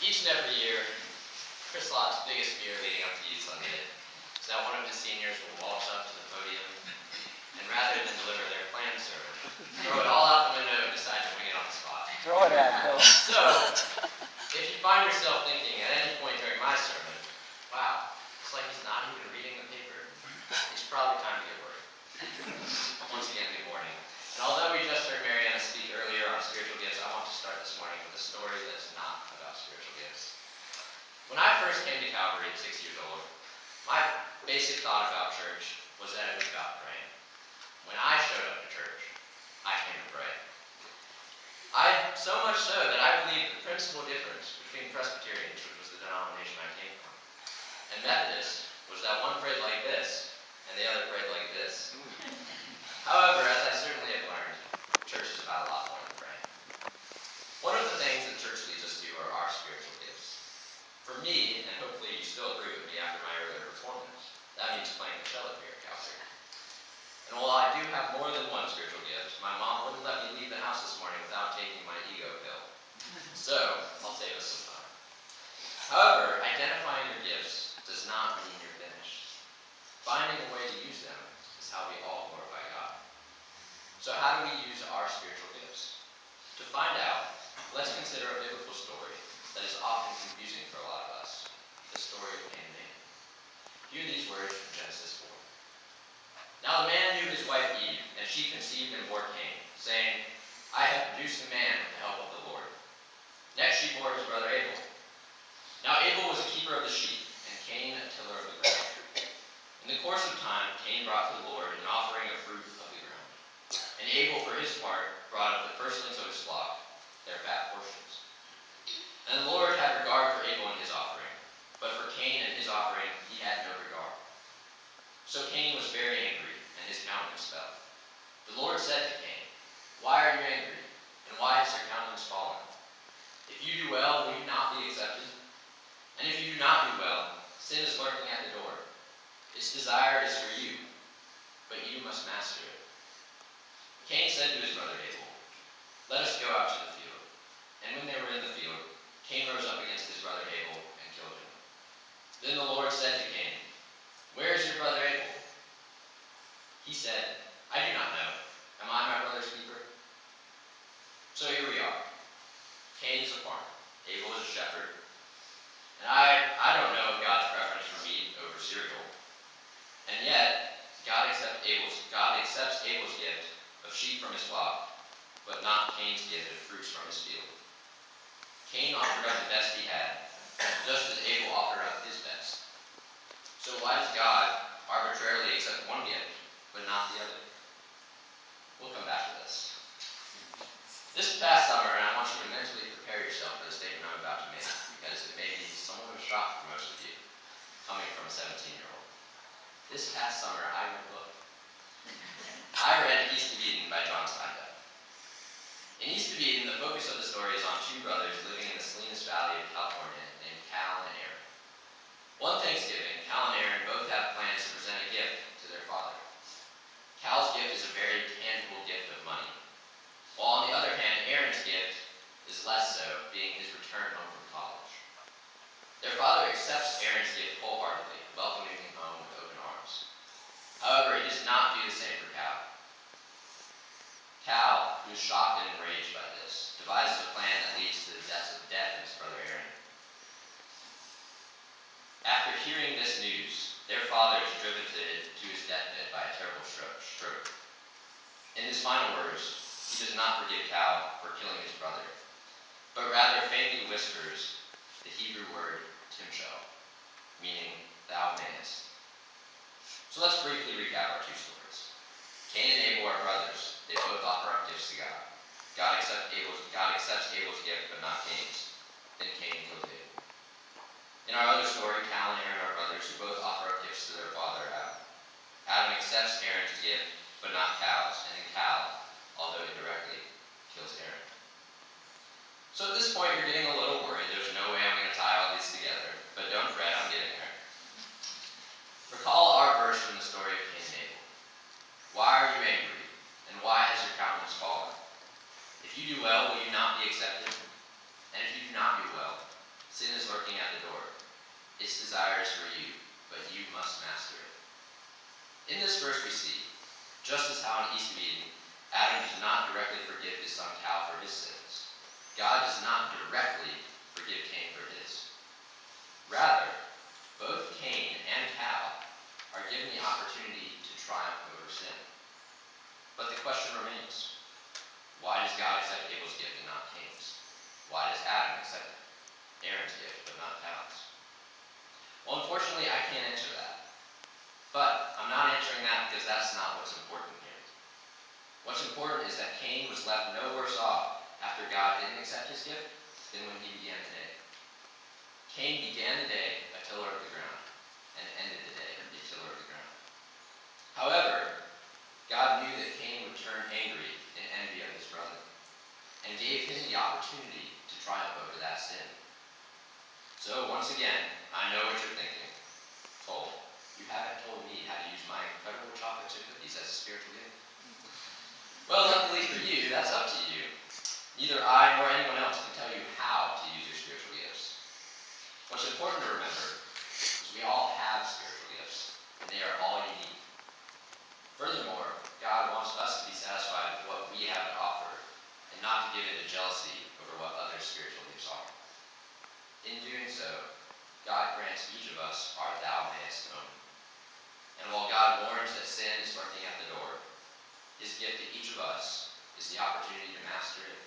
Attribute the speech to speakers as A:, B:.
A: Each and every year, Chris Lott's biggest fear leading up to Youth Sunday is that one of his seniors will waltz up to the podium and rather than deliver their planned sermon, throw it all out the window and decide to wing it on the spot.
B: Throw it at Bill.
A: So, if you find yourself thinking at any point during my sermon, wow, it's like he's not even reading the paper, it's probably time to get worried. Once again, good morning. And although we just heard Mariana speak earlier on spiritual gifts, I want to start this morning with a story that's not about spiritual gifts. When I first came to Calvary at 6 years old, my basic thought about church was that it was about praying. When I showed up to church, I came to pray. So much so that I believed the principal difference between Presbyterians, which was the denomination I came from, and Methodists was that one prayed like this, and the other prayed like this. However, as I certainly have learned, church is about a lot more than praying. One of the things that church leads us to are our spiritual gifts. For me, and hopefully you still agree with me after my earlier performance, that means playing the cello here at Calvary. And while I do have more than one spiritual gift, my mom wouldn't let me leave the house this morning without taking my ego pill. So, I'll save us some time. However, identifying your gifts does not mean you're finished. Finding a way to use them is how we all glorify God. So how do we use our spiritual gifts? To find out, let's consider a biblical story that is often confusing for a lot of us, the story of Cain and Abel. Hear these words from Genesis 4. Now the man knew his wife Eve, and she conceived and bore Cain, saying, I have produced a man with the help of the Lord. Next she bore his brother Abel. Now Abel was a keeper of the sheep, and Cain a tiller of the ground. In the course of time, Cain brought to the Lord an offering of fruit of the ground. And Abel, for his part, brought of the firstlings of his flock, their fat portions. And the Lord had regard for Abel and his offering, but for Cain and his offering he had no regard. So Cain was very angry, and his countenance fell. The Lord said to Cain, Why are you angry, and why has your countenance fallen? If you do well, will you not be accepted? And if you do not do well, sin is lurking at the door. Its desire is for you, but you must master it. Cain said to his brother Abel, Let us go out to the field. And when they were in the field, Cain rose up against his brother Abel and killed him. Then the Lord said to Cain, Where is your brother Abel? He said, I do not know. Am I my brother's keeper? So here we are. Cain is a farmer. Abel is a shepherd. And I don't know God's preference for meat over cereal. And yet, God accepts Abel's gift of sheep from his flock, but not Cain's gift of fruits from his field. Cain offered up the best he had, just as Abel offered up his best. So why does God arbitrarily accept one gift, but not the other? We'll come back to this. This past summer, and I want you to mentally prepare yourself for the statement I'm about to make, because it may be somewhat of a shock for most of you, coming from a 17-year-old. This past summer, I read a book. I read East of Eden by John Steinbeck. In East of Eden, the focus of the story is on two brothers living in the Salinas Valley of California named Cal and Aaron. One Thanksgiving, Cal and Aaron both have plans to present a gift to their father. Cal's gift is a very tangible gift of money, while on the other hand, Aaron's gift is less so, being his return home from college. Their father accepts Aaron's gift wholeheartedly, welcoming him home with open arms. However, he does not do the same for Cal. Cal, who is shocked and enraged by this, devises a plan that leads to the death of his brother Aaron. After hearing this news, their father is driven to his deathbed by a terrible stroke. In his final words, he does not forgive Cal for killing his brother, but rather faintly whispers the Hebrew word timshel, meaning thou mayest. So let's briefly recap our two stories. Cain and Abel are brothers. They both offer up gifts to God. God accepts Abel's gift, but not Cain's. Then Cain kills Abel. In our other story, Cal and Aaron are brothers who both offer up gifts to their father, Adam. Adam accepts Aaron's gift, but not Cal's, and then Cal, although indirectly, kills Aaron. So at this point, you're getting a little worried. There's no way I'm going to tie all these together, but don't fret, I'm getting there. Recall our verse from the story of Cain and Abel. Why are you angry, and why has your countenance fallen? If you do well, will you not be accepted? And if you do not do well, Sin is lurking at the door. Its desire is for you, but you must master it. In this verse we see, just as how in East of Eden, Adam did not directly forgive his son Cain for his sins, God does not directly forgive Cain for his. Rather, both Cain and Cain are given the opportunity to triumph over sin. But the question remains, why does God accept Abel's gift and not Cain's? Why does Adam accept Aaron's gift but not Cain's? Well, unfortunately, I can't answer that. But I'm not answering that because that's not what's important here. What's important is that Cain was left no worse off after God didn't accept his gift than when he began the day. Cain began the day a tiller of the ground and ended the day a tiller of the ground. However, God knew that Cain would turn angry in envy of his brother and gave him the opportunity to triumph over that sin. So once again, I know what you're thinking. Cole, you haven't told me how to use my incredible chocolate chip cookies as a spiritual gift. Well, luckily for you, that's up to you. Neither I nor anyone else can tell you how to use your spiritual gifts. What's important to remember is we all have spiritual gifts, and they are all unique. Furthermore, God wants us to be satisfied with what we have to offer, and not to give in to jealousy over what other spiritual gifts are. In doing so, God grants each of us our thou mayest own. And while God warns that sin is lurking at the door, his gift to each of us is the opportunity to master it